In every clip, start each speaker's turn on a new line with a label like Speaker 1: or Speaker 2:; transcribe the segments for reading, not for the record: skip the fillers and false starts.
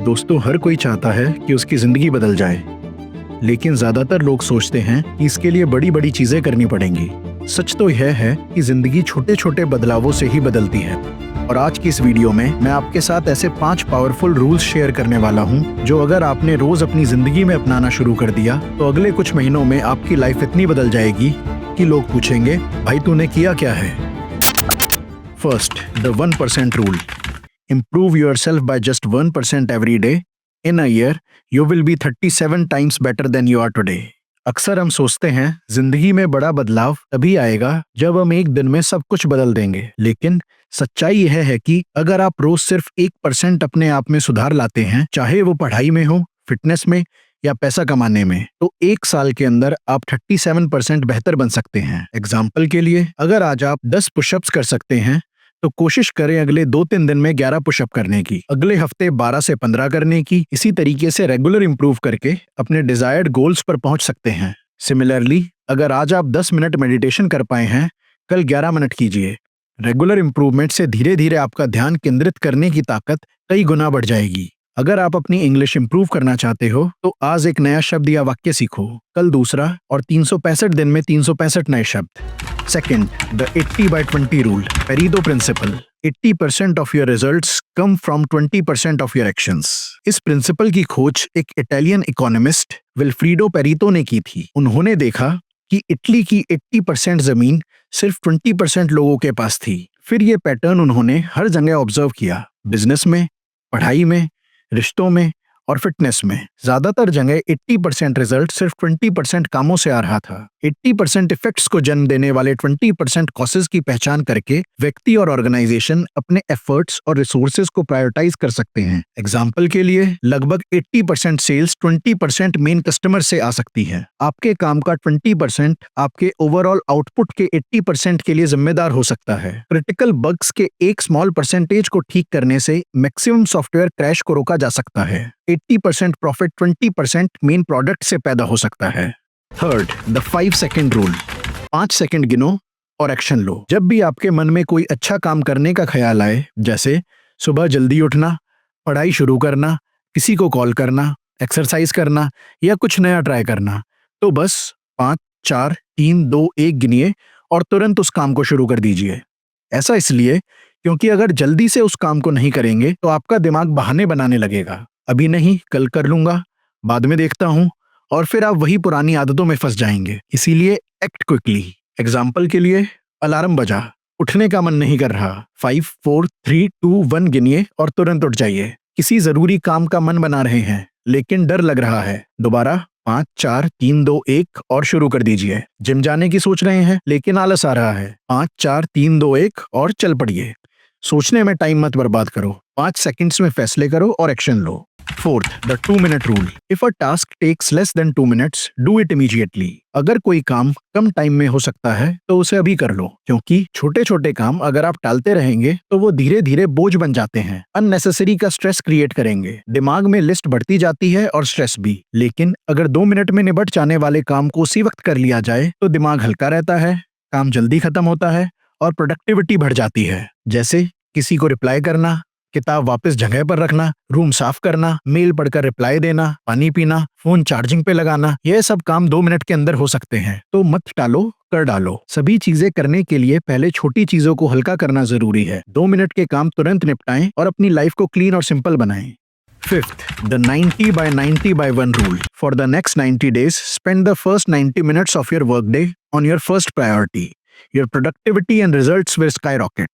Speaker 1: दोस्तों, हर कोई चाहता है कि उसकी जिंदगी बदल जाए, लेकिन ज्यादातर लोग सोचते हैं कि इसके लिए बड़ी बड़ी चीजें करनी पड़ेंगी। सच तो यह है कि जिंदगी छोटे छोटे बदलावों से ही बदलती है। और आज की इस वीडियो में मैं आपके साथ ऐसे 5 पावरफुल रूल्स शेयर करने वाला हूं, जो अगर आपने रोज अपनी जिंदगी में अपनाना शुरू कर दिया तो अगले कुछ महीनों में आपकी लाइफ इतनी बदल जाएगी कि लोग पूछेंगे, भाई तूने किया क्या है। First, the 1% rule. Improve yourself by just 1% every day. In a year, you will be 37 times better than you are today. अक्सर हम सोचते हैं जिंदगी में बड़ा बदलाव तभी आएगा जब हम एक दिन में सब कुछ बदल देंगे, लेकिन सच्चाई यह है कि अगर आप रोज सिर्फ 1% अपने आप में सुधार लाते हैं, चाहे वो पढ़ाई में हो, फिटनेस में या पैसा कमाने में, तो एक साल के अंदर आप 37% बेहतर बन सकते हैं। एग्जाम्पल के लिए, अगर आज आप 10 पुशअप्स कर सकते हैं तो कोशिश करें अगले 2-3 दिन में 11 पुशअप करने की, अगले हफ्ते 12 से 15 करने की। इसी तरीके से रेगुलर इंप्रूव करके अपने डिजायर्ड गोल्स पर पहुंच सकते हैं। सिमिलरली, अगर आज आप 10 मिनट मेडिटेशन कर पाए हैं, कल 11 मिनट कीजिए। रेगुलर इंप्रूवमेंट से धीरे धीरे आपका ध्यान केंद्रित करने की ताकत कई गुना बढ़ जाएगी। अगर आप अपनी इंग्लिश इंप्रूव करना चाहते हो तो आज एक नया शब्द या वाक्य सीखो, कल दूसरा, और 365 दिन में 365 नए शब्द। Second, the 80/20 rule, Pareto principle. 80% of your results come from 20% of your actions. इस प्रिंसिपल की खोज एक इटालियन इकोनॉमिस्ट विल्फ्रीडो पेरेटो ने की थी। उन्होंने देखा कि इटली की 80% जमीन सिर्फ 20% लोगों के पास थी। फिर ये पैटर्न उन्होंने हर जगह ऑब्जर्व किया, बिजनेस में, पढ़ाई में, रिश्तों में और फिटनेस में। ज्यादातर जगह 80% रिजल्ट सिर्फ 20% कामों से आ रहा था। 80% इफेक्ट्स को जन्म देने वाले 20% कॉसेज की पहचान करके व्यक्ति और ऑर्गेनाइजेशन अपने एफर्ट्स और रिसोर्सेज को प्रायोरिटाइज कर सकते हैं। एग्जाम्पल के लिए, लगभग 80% सेल्स 20% मेन कस्टमर से आ सकती है। आपके काम का 20% आपके ओवरऑल आउटपुट के 80% के लिए जिम्मेदार हो सकता है। क्रिटिकल बग्स के एक स्मॉल परसेंटेज को ठीक करने से मैक्सिमम सॉफ्टवेयर क्रैश को रोका जा सकता है। 80% प्रॉफिट 20% मेन प्रोडक्ट से पैदा हो सकता है। Third, the 5 second rule. 5 second गिनो और एक्शन लो। जब भी आपके मन में कोई अच्छा काम करने का ख्याल आए, जैसे सुबह जल्दी उठना, पढ़ाई शुरू करना, किसी को कॉल करना, एक्सरसाइज करना या कुछ नया ट्राई करना, तो बस 5, 4, 3, 2, 1 गिनिए और तुरंत उस काम को शुरू कर दीजिए। ऐसा इसलिए क्योंकि अगर जल्दी से उस काम को नहीं करेंगे तो आपका दिमाग बहाने बनाने लगेगा। अभी नहीं, कल कर लूंगा, बाद में देखता हूं, और फिर आप वही पुरानी आदतों में फंस जाएंगे। इसीलिए एक्ट क्विकली। एग्जाम्पल के लिए, अलार्म बजा, उठने का मन नहीं कर रहा, 5, 4, 3, 2, 1 गिनिए और तुरंत उठ जाइए। किसी जरूरी काम का मन बना रहे हैं लेकिन डर लग रहा है, दोबारा 5, 4, 3, 2, 1 और शुरू कर दीजिए। जिम जाने की सोच रहे हैं लेकिन आलस आ रहा है, 5, 4, 3, 2, 1 और चल पड़िए। सोचने में टाइम मत बर्बाद करो, 5 सेकंड्स में फैसले करो और एक्शन लो। Fourth, the 2-minute rule. If a task takes less than 2 minutes, do it immediately. अगर कोई काम कम टाइम में हो सकता है तो उसे अभी कर लो, क्योंकि छोटे छोटे काम अगर आप टालते रहेंगे तो वो धीरे धीरे बोझ बन जाते हैं, अननेसेसरी का स्ट्रेस क्रिएट करेंगे। दिमाग में लिस्ट बढ़ती जाती है और स्ट्रेस भी। लेकिन अगर 2 मिनट में निबट जाने वाले काम को उसी वक्त कर लिया जाए तो दिमाग हल्का रहता है, काम जल्दी खत्म होता है और प्रोडक्टिविटी बढ़ जाती है। जैसे किसी को रिप्लाई करना, किताब वापस जगह पर रखना, रूम साफ करना, मेल पढ़कर रिप्लाई देना, पानी पीना, फोन चार्जिंग पे लगाना, यह सब काम 2 मिनट के अंदर हो सकते हैं। तो मत टालो, कर डालो। सभी चीजें करने के लिए पहले छोटी चीजों को हल्का करना जरूरी है। 2 मिनट के काम तुरंत निपटाएं और अपनी लाइफ को क्लीन और सिंपल बनाएं। Fifth, the 90/90/1 rule. For the next 90 days, spend the first 90 minutes of your workday on your first priority. Your productivity and results will skyrocket.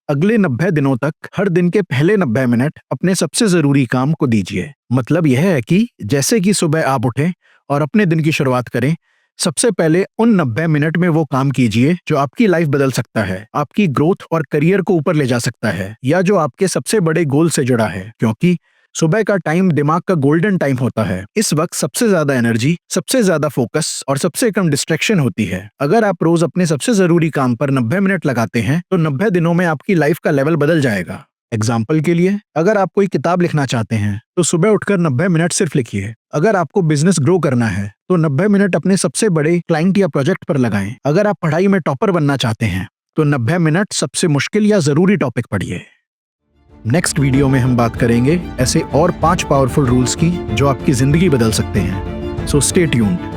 Speaker 1: अगले 90 दिनों तक हर दिन के पहले 90 मिनट अपने सबसे जरूरी काम को दीजिए। मतलब यह है कि जैसे कि सुबह आप उठें और अपने दिन की शुरुआत करें, सबसे पहले उन 90 मिनट में वो काम कीजिए जो आपकी लाइफ बदल सकता है, आपकी ग्रोथ और करियर को ऊपर ले जा सकता है, या जो आपके सबसे बड़े गोल से जुड़ा है। क्योंकि सुबह का टाइम दिमाग का गोल्डन टाइम होता है। इस वक्त सबसे ज्यादा एनर्जी, सबसे ज्यादा फोकस और सबसे कम डिस्ट्रैक्शन होती है। अगर आप रोज अपने सबसे जरूरी काम पर 90 मिनट लगाते हैं तो 90 दिनों में आपकी लाइफ का लेवल बदल जाएगा। एग्जाम्पल के लिए, अगर आप कोई किताब लिखना चाहते हैं तो सुबह उठकर 90 मिनट सिर्फ लिखिए। अगर आपको बिजनेस ग्रो करना है तो 90 मिनट अपने सबसे बड़े क्लाइंट या प्रोजेक्ट पर लगाएं। अगर आप पढ़ाई में टॉपर बनना चाहते हैं तो 90 मिनट सबसे मुश्किल या जरूरी टॉपिक पढ़िए। नेक्स्ट वीडियो में हम बात करेंगे ऐसे और 5 पावरफुल रूल्स की जो आपकी जिंदगी बदल सकते हैं। So stay tuned.